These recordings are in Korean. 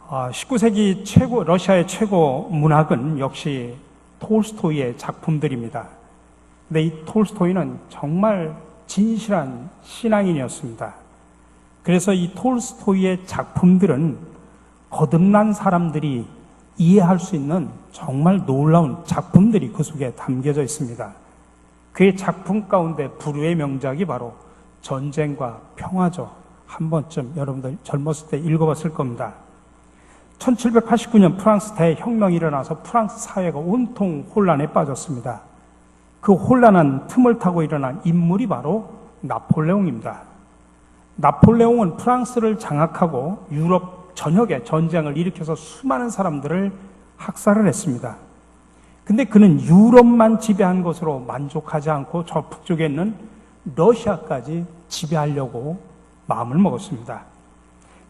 19세기 러시아의 최고 문학은 역시 톨스토이의 작품들입니다. 근데 이 톨스토이는 정말 진실한 신앙인이었습니다. 그래서 이 톨스토이의 작품들은 거듭난 사람들이 이해할 수 있는 정말 놀라운 작품들이 그 속에 담겨져 있습니다. 그의 작품 가운데 불후의 명작이 바로 전쟁과 평화죠. 한 번쯤 여러분들 젊었을 때 읽어봤을 겁니다. 1789년 프랑스 대혁명이 일어나서 프랑스 사회가 온통 혼란에 빠졌습니다. 그 혼란한 틈을 타고 일어난 인물이 바로 나폴레옹입니다. 나폴레옹은 프랑스를 장악하고 유럽 전역에 전쟁을 일으켜서 수많은 사람들을 학살을 했습니다. 근데 그는 유럽만 지배한 것으로 만족하지 않고 저 북쪽에 있는 러시아까지 지배하려고 마음을 먹었습니다.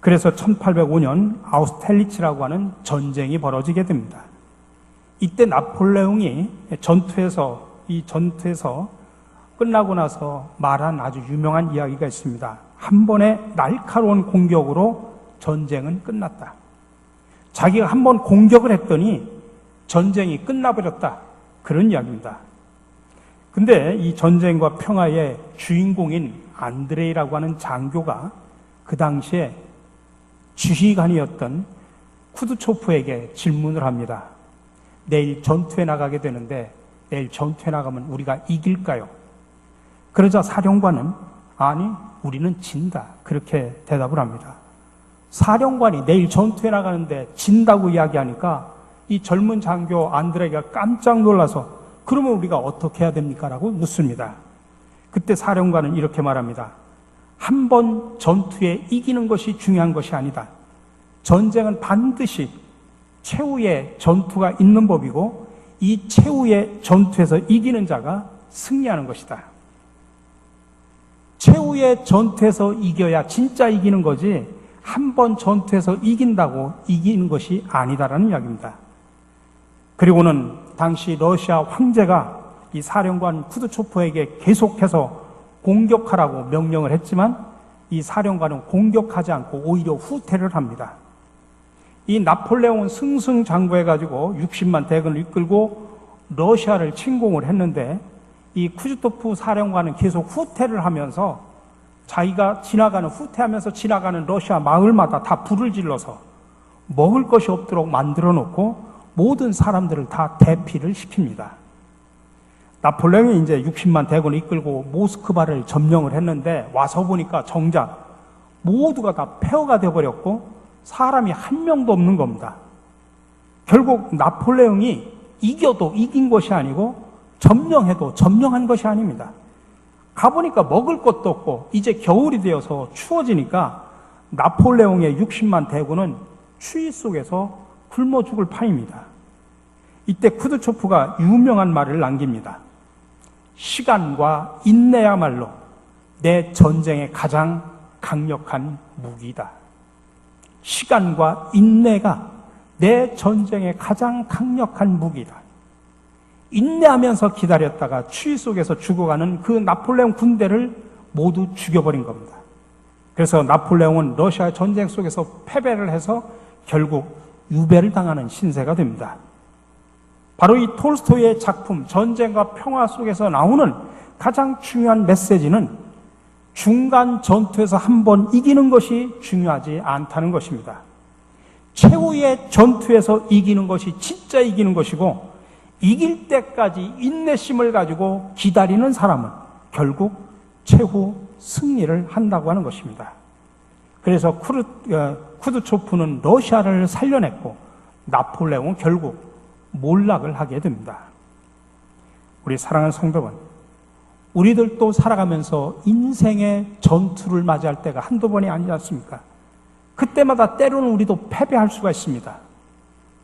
그래서 1805년 아우스텔리츠라고 하는 전쟁이 벌어지게 됩니다. 이때 나폴레옹이 전투에서 끝나고 나서 말한 아주 유명한 이야기가 있습니다. 한 번의 날카로운 공격으로 전쟁은 끝났다. 자기가 한 번 공격을 했더니 전쟁이 끝나버렸다. 그런 이야기입니다. 근데 이 전쟁과 평화의 주인공인 안드레이라고 하는 장교가 그 당시에 지휘관이었던 쿠드초프에게 질문을 합니다. 내일 전투에 나가게 되는데 내일 전투에 나가면 우리가 이길까요? 그러자 사령관은 아니, 우리는 진다. 그렇게 대답을 합니다. 사령관이 내일 전투에 나가는데 진다고 이야기하니까 이 젊은 장교 안드레가 깜짝 놀라서 그러면 우리가 어떻게 해야 됩니까? 라고 묻습니다. 그때 사령관은 이렇게 말합니다. 한 번 전투에 이기는 것이 중요한 것이 아니다. 전쟁은 반드시 최후의 전투가 있는 법이고 이 최후의 전투에서 이기는 자가 승리하는 것이다. 최후의 전투에서 이겨야 진짜 이기는 거지 한 번 전투에서 이긴다고 이기는 것이 아니다라는 이야기입니다. 그리고는 당시 러시아 황제가 이 사령관 쿠드초프에게 계속해서 공격하라고 명령을 했지만 이 사령관은 공격하지 않고 오히려 후퇴를 합니다. 이 나폴레옹은 승승장구해가지고 60만 대군을 이끌고 러시아를 침공을 했는데 이 쿠즈토프 사령관은 계속 후퇴를 하면서 자기가 후퇴하면서 지나가는 러시아 마을마다 다 불을 질러서 먹을 것이 없도록 만들어 놓고 모든 사람들을 다 대피를 시킵니다. 나폴레옹이 이제 60만 대군을 이끌고 모스크바를 점령을 했는데 와서 보니까 정작 모두가 다 폐허가 되어버렸고 사람이 한 명도 없는 겁니다. 결국 나폴레옹이 이겨도 이긴 것이 아니고 점령해도 점령한 것이 아닙니다. 가보니까 먹을 것도 없고 이제 겨울이 되어서 추워지니까 나폴레옹의 60만 대군은 추위 속에서 굶어 죽을 판입니다. 이때 쿠드초프가 유명한 말을 남깁니다. 시간과 인내야말로 내 전쟁의 가장 강력한 무기이다. 시간과 인내가 내 전쟁의 가장 강력한 무기다. 인내하면서 기다렸다가 추위 속에서 죽어가는 그 나폴레옹 군대를 모두 죽여버린 겁니다. 그래서 나폴레옹은 러시아 전쟁 속에서 패배를 해서 결국 유배를 당하는 신세가 됩니다. 바로 이 톨스토이의 작품 전쟁과 평화 속에서 나오는 가장 중요한 메시지는 중간 전투에서 한 번 이기는 것이 중요하지 않다는 것입니다. 최후의 전투에서 이기는 것이 진짜 이기는 것이고 이길 때까지 인내심을 가지고 기다리는 사람은 결국 최후 승리를 한다고 하는 것입니다. 그래서 쿠드초프는 러시아를 살려냈고 나폴레옹은 결국 몰락을 하게 됩니다. 우리 사랑하는 성도분, 우리들도 살아가면서 인생의 전투를 맞이할 때가 한두 번이 아니지 않습니까? 그때마다 때로는 우리도 패배할 수가 있습니다.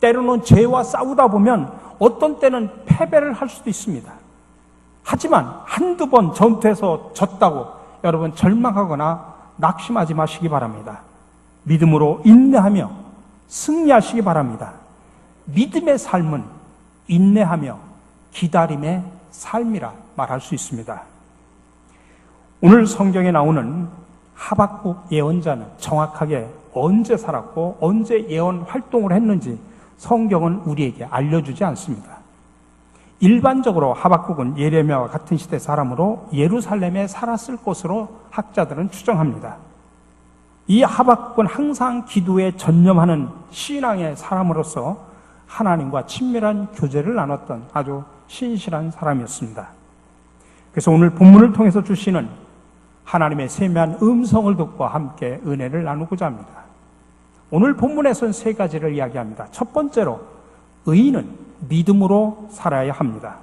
때로는 죄와 싸우다 보면 어떤 때는 패배를 할 수도 있습니다. 하지만 한두 번 전투에서 졌다고 여러분 절망하거나 낙심하지 마시기 바랍니다. 믿음으로 인내하며 승리하시기 바랍니다. 믿음의 삶은 인내하며 기다림의 삶이라 말할 수 있습니다. 오늘 성경에 나오는 하박국 예언자는 정확하게 언제 살았고 언제 예언 활동을 했는지 성경은 우리에게 알려주지 않습니다. 일반적으로 하박국은 예레미야와 같은 시대 사람으로 예루살렘에 살았을 것으로 학자들은 추정합니다. 이 하박국은 항상 기도에 전념하는 신앙의 사람으로서 하나님과 친밀한 교제를 나눴던 아주 신실한 사람이었습니다. 그래서 오늘 본문을 통해서 주시는 하나님의 세미한 음성을 듣고 함께 은혜를 나누고자 합니다. 오늘 본문에서는 세 가지를 이야기합니다. 첫 번째로 의인은 믿음으로 살아야 합니다.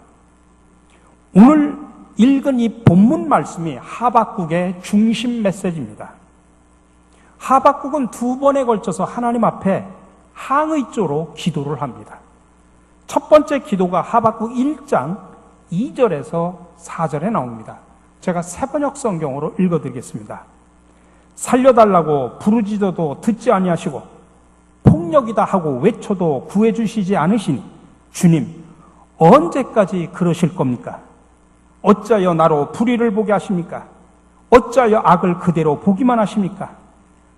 오늘 읽은 이 본문 말씀이 하박국의 중심 메시지입니다. 하박국은 두 번에 걸쳐서 하나님 앞에 항의조로 기도를 합니다. 첫 번째 기도가 하박국 1장 2절에서 4절에 나옵니다. 제가 새번역 성경으로 읽어드리겠습니다. 살려달라고 부르짖어도 듣지 아니하시고 폭력이다 하고 외쳐도 구해주시지 않으시니 주님 언제까지 그러실 겁니까? 어찌하여 나로 불의를 보게 하십니까? 어찌하여 악을 그대로 보기만 하십니까?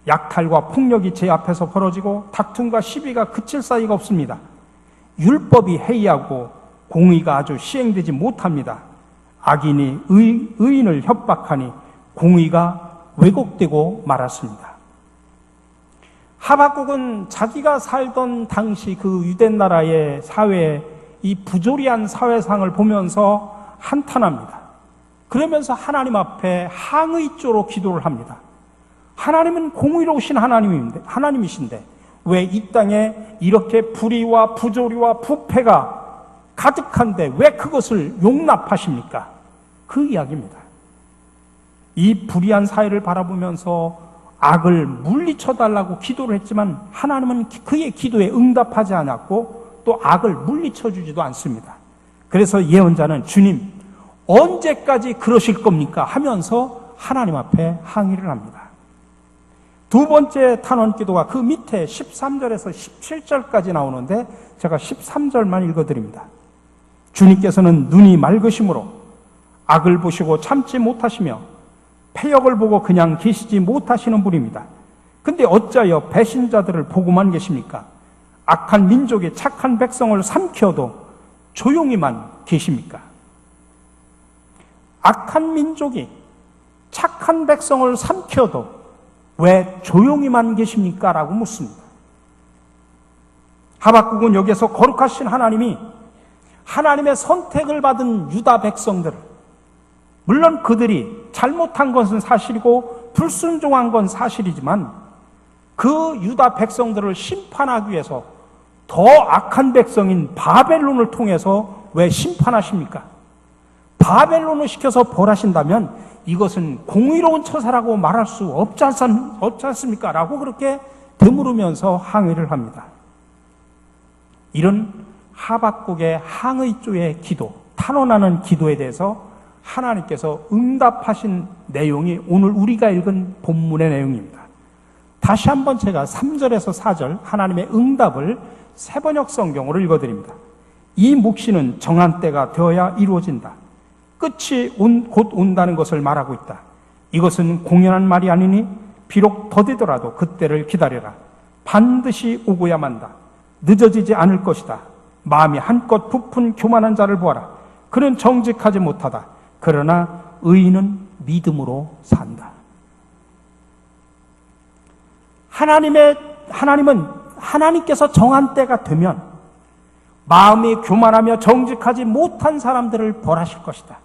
약탈과 폭력이 제 앞에서 벌어지고 다툼과 시비가 그칠 사이가 없습니다. 율법이 해이하고 공의가 아주 시행되지 못합니다. 악인이 의인을 협박하니 공의가 왜곡되고 말았습니다. 하박국은 자기가 살던 당시 그 유대 나라의 사회의 이 부조리한 사회상을 보면서 한탄합니다. 그러면서 하나님 앞에 항의조로 기도를 합니다. 하나님은 공의로우신 하나님이신데 왜 이 땅에 이렇게 불의와 부조리와 부패가 가득한데 왜 그것을 용납하십니까? 그 이야기입니다. 이 불의한 사회를 바라보면서 악을 물리쳐달라고 기도를 했지만 하나님은 그의 기도에 응답하지 않았고 또 악을 물리쳐주지도 않습니다. 그래서 예언자는 주님 언제까지 그러실 겁니까? 하면서 하나님 앞에 항의를 합니다. 두 번째 탄원 기도가 그 밑에 13절에서 17절까지 나오는데 제가 13절만 읽어드립니다. 주님께서는 눈이 맑으심으로 악을 보시고 참지 못하시며 패역을 보고 그냥 계시지 못하시는 분입니다. 근데 어찌하여 배신자들을 보고만 계십니까? 악한 민족이 착한 백성을 삼켜도 조용히만 계십니까? 악한 민족이 착한 백성을 삼켜도 왜 조용히만 계십니까? 라고 묻습니다. 하박국은 여기에서 거룩하신 하나님이 하나님의 선택을 받은 유다 백성들을, 물론 그들이 잘못한 것은 사실이고 불순종한 건 사실이지만 그 유다 백성들을 심판하기 위해서 더 악한 백성인 바벨론을 통해서 왜 심판하십니까? 바벨론을 시켜서 벌하신다면 이것은 공의로운 처사라고 말할 수 없지 않습니까? 라고 그렇게 되물으면서 항의를 합니다. 이런 하박국의 항의조의 기도, 탄원하는 기도에 대해서 하나님께서 응답하신 내용이 오늘 우리가 읽은 본문의 내용입니다. 다시 한번 제가 3절에서 4절 하나님의 응답을 새번역 성경으로 읽어드립니다. 이 묵시는 정한 때가 되어야 이루어진다. 끝이 곧 온다는 것을 말하고 있다. 이것은 공연한 말이 아니니 비록 더디더라도 그때를 기다려라. 반드시 오고야 만다. 늦어지지 않을 것이다. 마음이 한껏 부푼 교만한 자를 보아라. 그는 정직하지 못하다. 그러나 의인은 믿음으로 산다. 하나님은 하나님께서 정한 때가 되면 마음이 교만하며 정직하지 못한 사람들을 벌하실 것이다.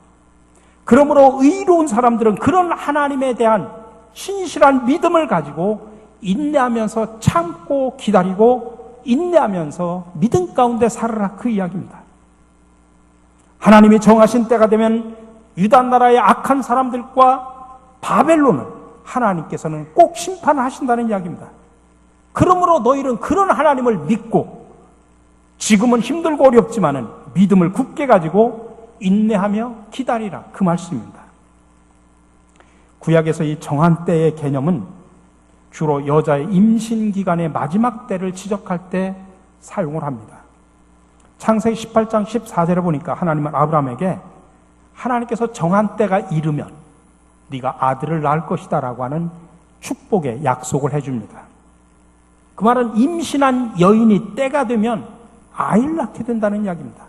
그러므로 의로운 사람들은 그런 하나님에 대한 신실한 믿음을 가지고 인내하면서 참고 기다리고 인내하면서 믿음 가운데 살아라, 그 이야기입니다. 하나님이 정하신 때가 되면 유다 나라의 악한 사람들과 바벨론을 하나님께서는 꼭 심판하신다는 이야기입니다. 그러므로 너희는 그런 하나님을 믿고 지금은 힘들고 어렵지만은 믿음을 굳게 가지고 인내하며 기다리라, 그 말씀입니다. 구약에서 이 정한 때의 개념은 주로 여자의 임신 기간의 마지막 때를 지적할 때 사용을 합니다. 창세기 18장 14절에 보니까 하나님은 아브라함에게 하나님께서 정한 때가 이르면 네가 아들을 낳을 것이다 라고 하는 축복의 약속을 해줍니다. 그 말은 임신한 여인이 때가 되면 아이를 낳게 된다는 이야기입니다.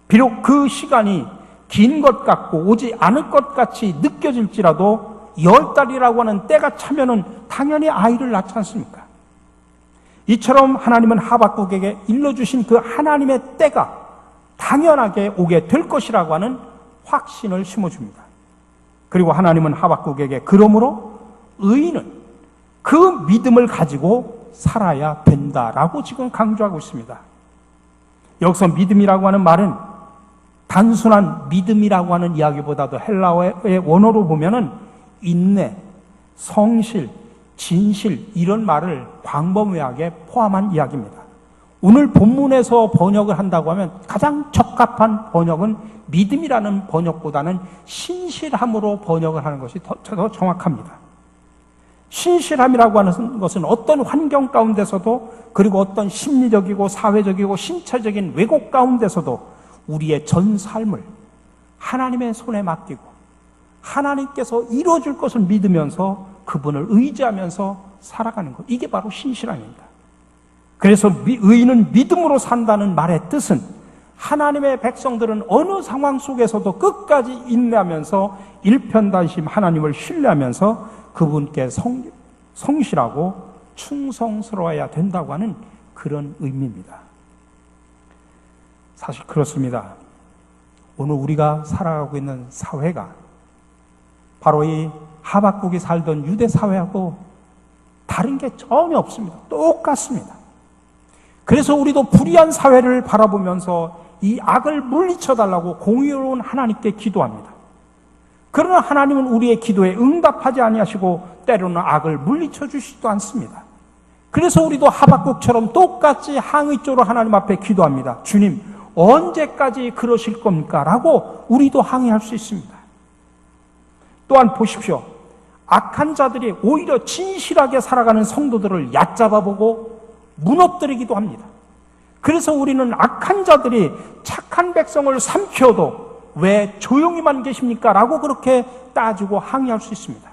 비록 그 시간이 긴 것 같고 오지 않을 것 같이 느껴질지라도 10달이라고 하는 때가 차면은 당연히 아이를 낳지 않습니까? 이처럼 하나님은 하박국에게 일러주신 그 하나님의 때가 당연하게 오게 될 것이라고 하는 확신을 심어줍니다. 그리고 하나님은 하박국에게 그러므로 의인은 그 믿음을 가지고 살아야 된다라고 지금 강조하고 있습니다. 여기서 믿음이라고 하는 말은 단순한 믿음이라고 하는 이야기보다도 헬라어의 원어로 보면은 인내, 성실, 진실 이런 말을 광범위하게 포함한 이야기입니다. 오늘 본문에서 번역을 한다고 하면 가장 적합한 번역은 믿음이라는 번역보다는 신실함으로 번역을 하는 것이 더 정확합니다. 신실함이라고 하는 것은 어떤 환경 가운데서도 그리고 어떤 심리적이고 사회적이고 신체적인 왜곡 가운데서도 우리의 전 삶을 하나님의 손에 맡기고 하나님께서 이루어줄 것을 믿으면서 그분을 의지하면서 살아가는 것. 이게 바로 신실함입니다. 그래서 의인은 믿음으로 산다는 말의 뜻은 하나님의 백성들은 어느 상황 속에서도 끝까지 인내하면서 일편단심 하나님을 신뢰하면서 그분께 성실하고 충성스러워야 된다고 하는 그런 의미입니다. 사실 그렇습니다. 오늘 우리가 살아가고 있는 사회가 바로 이 하박국이 살던 유대 사회하고 다른 게 전혀 없습니다. 똑같습니다. 그래서 우리도 불의한 사회를 바라보면서 이 악을 물리쳐달라고 공의로운 하나님께 기도합니다. 그러나 하나님은 우리의 기도에 응답하지 아니하시고 때로는 악을 물리쳐 주시지도 않습니다. 그래서 우리도 하박국처럼 똑같이 항의조로 하나님 앞에 기도합니다. 주님, 언제까지 그러실 겁니까? 라고 우리도 항의할 수 있습니다. 또한 보십시오. 악한 자들이 오히려 진실하게 살아가는 성도들을 얕잡아보고 무너뜨리기도 합니다. 그래서 우리는 악한 자들이 착한 백성을 삼켜도 왜 조용히만 계십니까? 라고 그렇게 따지고 항의할 수 있습니다.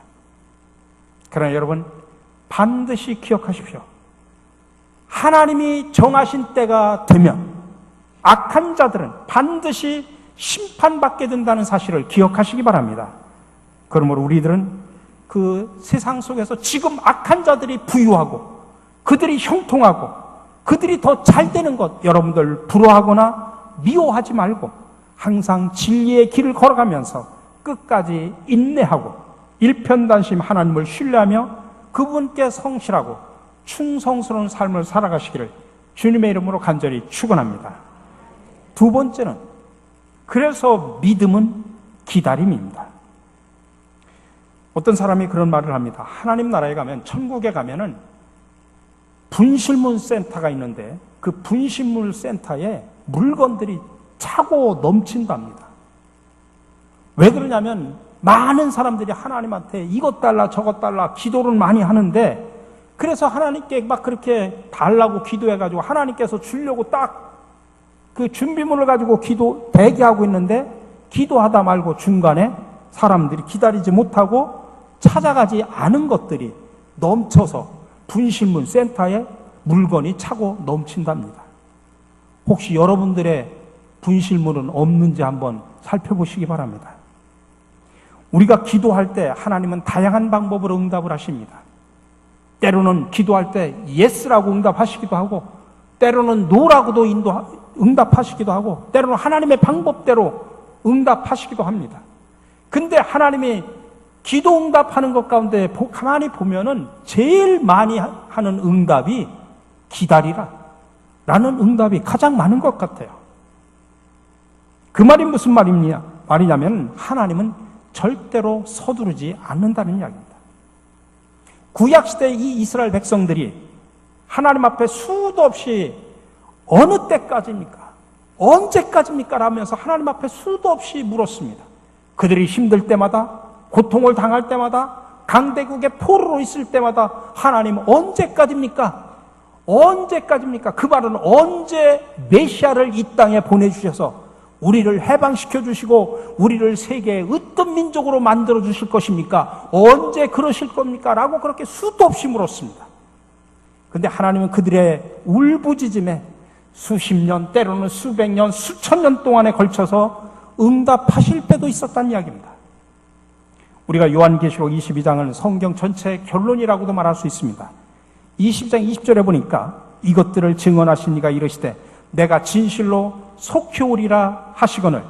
그러나 여러분, 반드시 기억하십시오. 하나님이 정하신 때가 되면 악한 자들은 반드시 심판받게 된다는 사실을 기억하시기 바랍니다. 그러므로 우리들은 그 세상 속에서 지금 악한 자들이 부유하고 그들이 형통하고 그들이 더 잘 되는 것, 여러분들 부러워하거나 미워하지 말고 항상 진리의 길을 걸어가면서 끝까지 인내하고 일편단심 하나님을 신뢰하며 그분께 성실하고 충성스러운 삶을 살아가시기를 주님의 이름으로 간절히 축원합니다. 두 번째는, 그래서 믿음은 기다림입니다. 어떤 사람이 그런 말을 합니다. 하나님 나라에 가면, 천국에 가면은 분실물 센터가 있는데 그 분실물 센터에 물건들이 차고 넘친답니다. 왜 그러냐면 많은 사람들이 하나님한테 이것 달라 저것 달라 기도를 많이 하는데, 그래서 하나님께 막 그렇게 달라고 기도해가지고 하나님께서 주려고 딱 그 준비물을 가지고 대기하고 있는데 기도하다 말고 중간에 사람들이 기다리지 못하고 찾아가지 않은 것들이 넘쳐서 분실물 센터에 물건이 차고 넘친답니다. 혹시 여러분들의 분실물은 없는지 한번 살펴보시기 바랍니다. 우리가 기도할 때 하나님은 다양한 방법으로 응답을 하십니다. 때로는 기도할 때 예스라고 응답하시기도 하고, 때로는 노라고도 응답하시기도 하고, 때로는 하나님의 방법대로 응답하시기도 합니다. 근데 하나님이 기도 응답하는 것 가운데 가만히 보면은 제일 많이 하는 응답이 기다리라 라는 응답이 가장 많은 것 같아요. 그 말이 무슨 말이냐면 하나님은 절대로 서두르지 않는다는 이야기입니다. 구약시대 이 이스라엘 백성들이 하나님 앞에 수도 없이 어느 때까지입니까? 언제까지입니까? 라면서 하나님 앞에 수도 없이 물었습니다. 그들이 힘들 때마다, 고통을 당할 때마다, 강대국의 포로로 있을 때마다 하나님 언제까지입니까? 언제까지입니까? 그 말은 언제 메시아를 이 땅에 보내주셔서 우리를 해방시켜 주시고 우리를 세계의 으뜸 민족으로 만들어 주실 것입니까? 언제 그러실 겁니까? 라고 그렇게 수도 없이 물었습니다. 근데 하나님은 그들의 울부짖음에 수십 년, 때로는 수백 년, 수천 년 동안에 걸쳐서 응답하실 때도 있었다는 이야기입니다. 우리가 요한계시록 22장은 성경 전체의 결론이라고도 말할 수 있습니다. 20장 20절에 보니까 이것들을 증언하신 이가 이르시되 내가 진실로 속히 오리라 하시거늘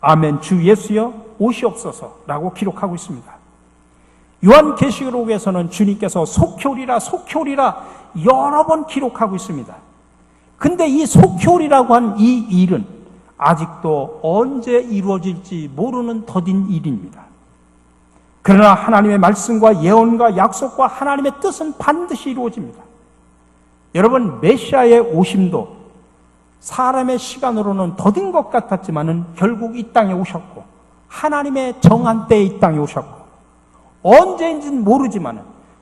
아멘 주 예수여 오시옵소서라고 기록하고 있습니다. 요한계시록에서는 주님께서 속히 오리라 속히 오리라 여러 번 기록하고 있습니다. 근데 이 속히 오리라고 한 이 일은 아직도 언제 이루어질지 모르는 더딘 일입니다. 그러나 하나님의 말씀과 예언과 약속과 하나님의 뜻은 반드시 이루어집니다. 여러분, 메시아의 오심도 사람의 시간으로는 더딘 것 같았지만은 결국 이 땅에 오셨고 하나님의 정한 때에 이 땅에 오셨고 언제인지는 모르지만은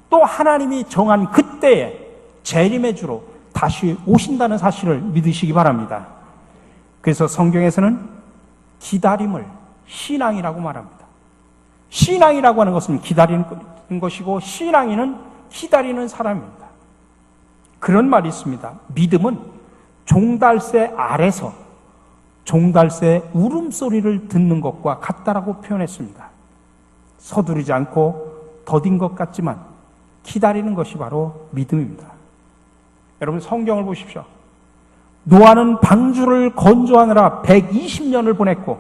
또 하나님이 정한 그때에 재림의 주로 다시 오신다는 사실을 믿으시기 바랍니다. 그래서 성경에서는 기다림을 신앙이라고 말합니다. 신앙이라고 하는 것은 기다리는 것이고 신앙인은 기다리는 사람입니다. 그런 말이 있습니다. 믿음은 종달새 아래서 종달새 울음소리를 듣는 것과 같다라고 표현했습니다. 서두르지 않고 더딘 것 같지만 기다리는 것이 바로 믿음입니다. 여러분, 성경을 보십시오. 노아는 방주를 건조하느라 120년을 보냈고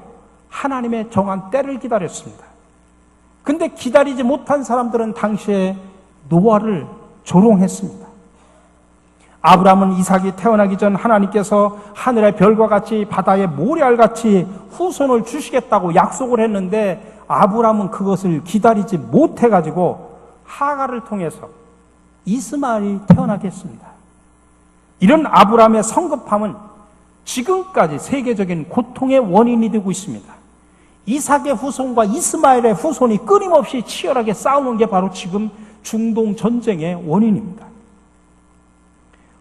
하나님의 정한 때를 기다렸습니다. 근데 기다리지 못한 사람들은 당시에 노아를 조롱했습니다. 아브라함은 이삭이 태어나기 전 하나님께서 하늘의 별과 같이 바다의 모래알같이 후손을 주시겠다고 약속을 했는데 아브라함은 그것을 기다리지 못해가지고 하갈을 통해서 이스마엘이 태어나게 했습니다. 이런 아브라함의 성급함은 지금까지 세계적인 고통의 원인이 되고 있습니다. 이삭의 후손과 이스마엘의 후손이 끊임없이 치열하게 싸우는 게 바로 지금 중동 전쟁의 원인입니다.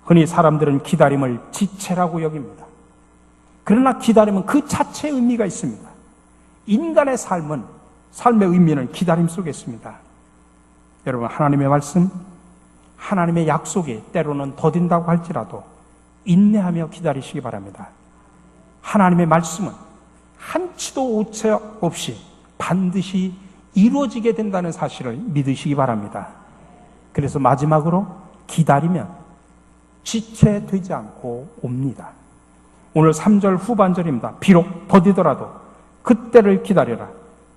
흔히 사람들은 기다림을 지체라고 여깁니다. 그러나 기다림은 그 자체의 의미가 있습니다. 인간의 삶의 의미는 기다림 속에 있습니다. 여러분, 하나님의 말씀, 하나님의 약속이 때로는 더딘다고 할지라도 인내하며 기다리시기 바랍니다. 하나님의 말씀은 한치도 오차 없이 반드시 이루어지게 된다는 사실을 믿으시기 바랍니다. 그래서 마지막으로 기다리면 지체되지 않고 옵니다. 오늘 3절 후반절입니다. 비록 더디더라도 그때를 기다려라.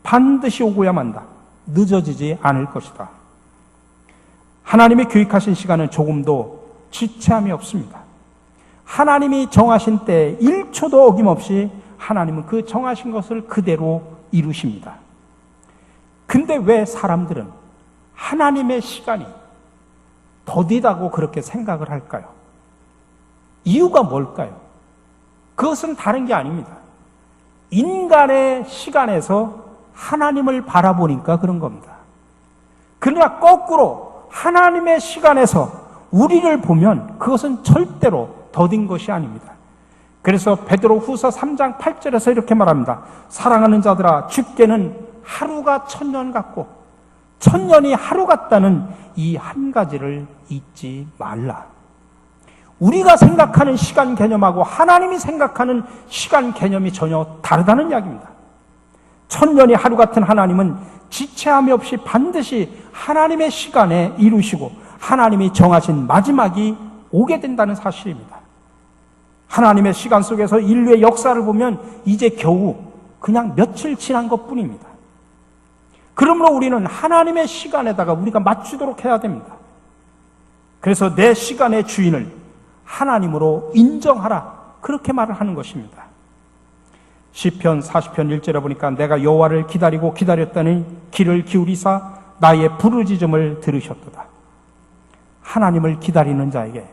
반드시 오고야 만다. 늦어지지 않을 것이다. 하나님의 계획하신 시간은 조금도 지체함이 없습니다. 하나님이 정하신 때에 1초도 어김없이 하나님은 그 정하신 것을 그대로 이루십니다. 근데 왜 사람들은 하나님의 시간이 더디다고 그렇게 생각을 할까요? 이유가 뭘까요? 그것은 다른 게 아닙니다. 인간의 시간에서 하나님을 바라보니까 그런 겁니다. 그러나 거꾸로 하나님의 시간에서 우리를 보면 그것은 절대로 더딘 것이 아닙니다. 그래서 베드로 후서 3장 8절에서 이렇게 말합니다. 사랑하는 자들아, 주께는 하루가 천년 같고 천년이 하루 같다는 이 한 가지를 잊지 말라. 우리가 생각하는 시간 개념하고 하나님이 생각하는 시간 개념이 전혀 다르다는 이야기입니다. 천년이 하루 같은 하나님은 지체함이 없이 반드시 하나님의 시간에 이루시고 하나님이 정하신 마지막이 오게 된다는 사실입니다. 하나님의 시간 속에서 인류의 역사를 보면 이제 겨우 그냥 며칠 지난 것뿐입니다. 그러므로 우리는 하나님의 시간에다가 우리가 맞추도록 해야 됩니다. 그래서 내 시간의 주인을 하나님으로 인정하라, 그렇게 말을 하는 것입니다. 시편 40편 1절에 보니까 내가 여호와를 기다리고 기다렸더니 귀를 기울이사 나의 부르짖음을 들으셨도다. 하나님을 기다리는 자에게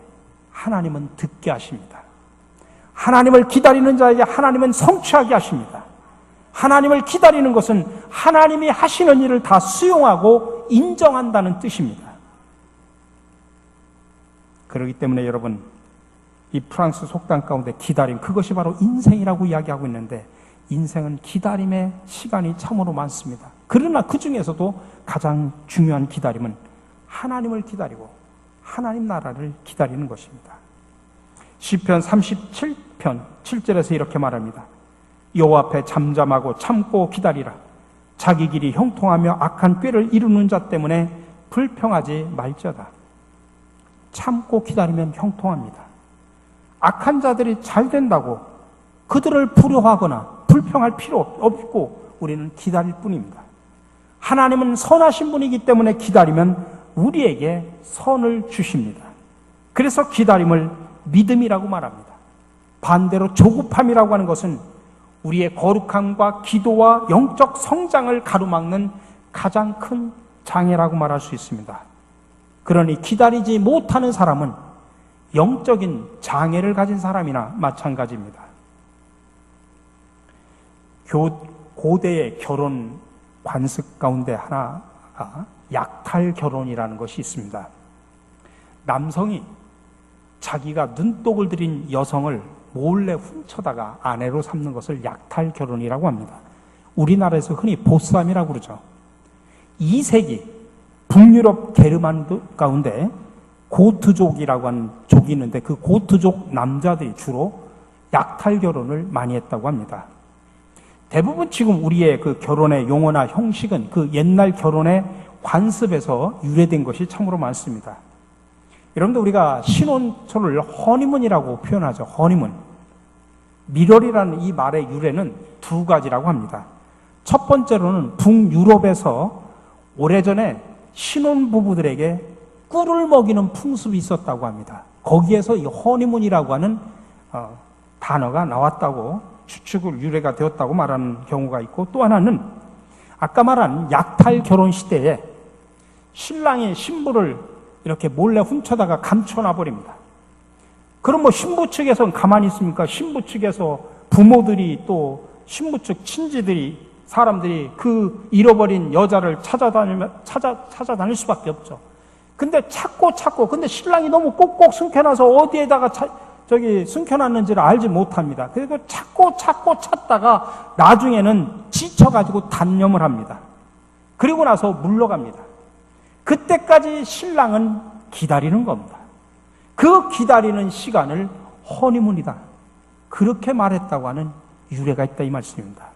하나님은 듣게 하십니다. 하나님을 기다리는 자에게 하나님은 성취하게 하십니다. 하나님을 기다리는 것은 하나님이 하시는 일을 다 수용하고 인정한다는 뜻입니다. 그렇기 때문에 여러분, 이 프랑스 속담 가운데 기다림, 그것이 바로 인생이라고 이야기하고 있는데 인생은 기다림의 시간이 참으로 많습니다. 그러나 그 중에서도 가장 중요한 기다림은 하나님을 기다리고 하나님 나라를 기다리는 것입니다. 시편 37편 7절에서 이렇게 말합니다. 여호와 앞에 잠잠하고 참고 기다리라. 자기 길이 형통하며 악한 꾀를 이루는 자 때문에 불평하지 말지어다. 참고 기다리면 형통합니다. 악한 자들이 잘 된다고 그들을 불효하거나 불평할 필요 없고 우리는 기다릴 뿐입니다. 하나님은 선하신 분이기 때문에 기다리면 우리에게 선을 주십니다. 그래서 기다림을 믿음이라고 말합니다. 반대로 조급함이라고 하는 것은 우리의 거룩함과 기도와 영적 성장을 가로막는 가장 큰 장애라고 말할 수 있습니다. 그러니 기다리지 못하는 사람은 영적인 장애를 가진 사람이나 마찬가지입니다. 고대의 결혼 관습 가운데 하나가 약탈 결혼이라는 것이 있습니다. 남성이 자기가 눈독을 들인 여성을 몰래 훔쳐다가 아내로 삼는 것을 약탈 결혼이라고 합니다. 우리나라에서 흔히 보쌈이라고 그러죠. 2세기 북유럽 게르만 가운데 고트족이라고 하는 족이 있는데 그 고트족 남자들이 주로 약탈 결혼을 많이 했다고 합니다. 대부분 지금 우리의 그 결혼의 용어나 형식은 그 옛날 결혼의 관습에서 유래된 것이 참으로 많습니다. 여러분들 우리가 신혼초를 허니문이라고 표현하죠. 허니문. 미럴이라는 이 말의 유래는 두 가지라고 합니다. 첫 번째로는 북유럽에서 오래전에 신혼부부들에게 꿀을 먹이는 풍습이 있었다고 합니다. 거기에서 이 허니문이라고 하는 단어가 나왔다고 추측을 유래가 되었다고 말하는 경우가 있고, 또 하나는 아까 말한 약탈 결혼 시대에 신랑이 신부를 이렇게 몰래 훔쳐다가 감춰놔 버립니다. 그럼 뭐 신부 측에서는 가만히 있습니까? 신부 측에서 부모들이 또 신부 측 친지들이 사람들이 그 잃어버린 여자를 찾아다닐 수밖에 없죠. 근데 찾고 근데 신랑이 너무 꼭꼭 숨겨놔서 어디에다가 숨겨놨는지를 알지 못합니다. 그리고 찾고 찾다가 나중에는 지쳐가지고 단념을 합니다. 그리고 나서 물러갑니다. 그때까지 신랑은 기다리는 겁니다. 그 기다리는 시간을 허니문이다. 그렇게 말했다고 하는 유래가 있다 이 말씀입니다.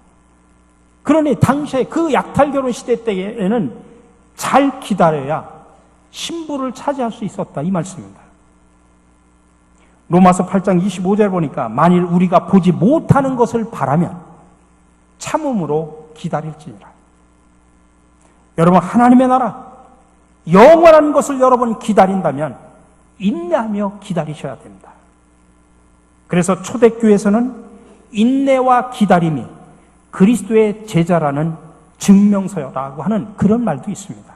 그러니 당시에 그 약탈 결혼 시대 때에는 잘 기다려야 신부를 차지할 수 있었다 이 말씀입니다. 로마서 8장 25절 보니까 만일 우리가 보지 못하는 것을 바라면 참음으로 기다릴지니라. 여러분, 하나님의 나라 영원한 것을 여러분 기다린다면 인내하며 기다리셔야 됩니다. 그래서 초대교회에서는 인내와 기다림이 그리스도의 제자라는 증명서라고 하는 그런 말도 있습니다.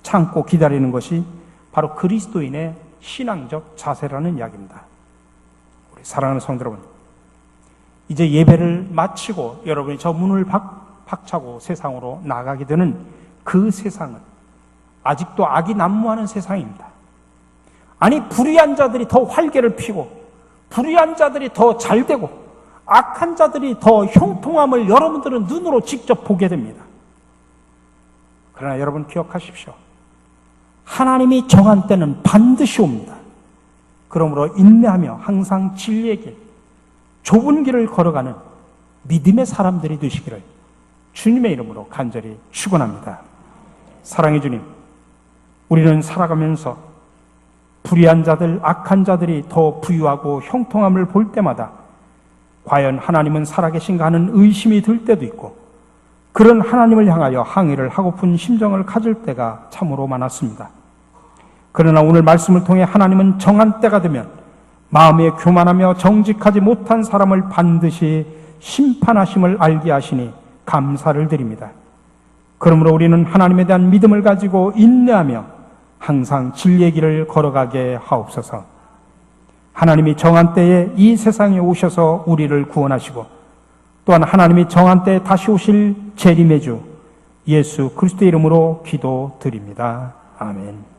참고 기다리는 것이 바로 그리스도인의 신앙적 자세라는 이야기입니다. 우리 사랑하는 성도 여러분, 이제 예배를 마치고 여러분이 저 문을 박차고 세상으로 나가게 되는 그 세상은 아직도 악이 난무하는 세상입니다. 아니, 불의한 자들이 더 활개를 피고 불의한 자들이 더 잘되고 악한 자들이 더 형통함을 여러분들은 눈으로 직접 보게 됩니다. 그러나 여러분 기억하십시오. 하나님이 정한 때는 반드시 옵니다. 그러므로 인내하며 항상 진리의 길, 좁은 길을 걸어가는 믿음의 사람들이 되시기를 주님의 이름으로 간절히 축원합니다. 사랑의 주님, 우리는 살아가면서 불의한 자들, 악한 자들이 더 부유하고 형통함을 볼 때마다 과연 하나님은 살아계신가 하는 의심이 들 때도 있고, 그런 하나님을 향하여 항의를 하고픈 심정을 가질 때가 참으로 많았습니다. 그러나 오늘 말씀을 통해 하나님은 정한 때가 되면 마음에 교만하며 정직하지 못한 사람을 반드시 심판하심을 알게 하시니 감사를 드립니다. 그러므로 우리는 하나님에 대한 믿음을 가지고 인내하며 항상 진리의 길을 걸어가게 하옵소서. 하나님이 정한 때에 이 세상에 오셔서 우리를 구원하시고, 또한 하나님이 정한 때에 다시 오실 재림의 주 예수 그리스도의 이름으로 기도드립니다. 아멘.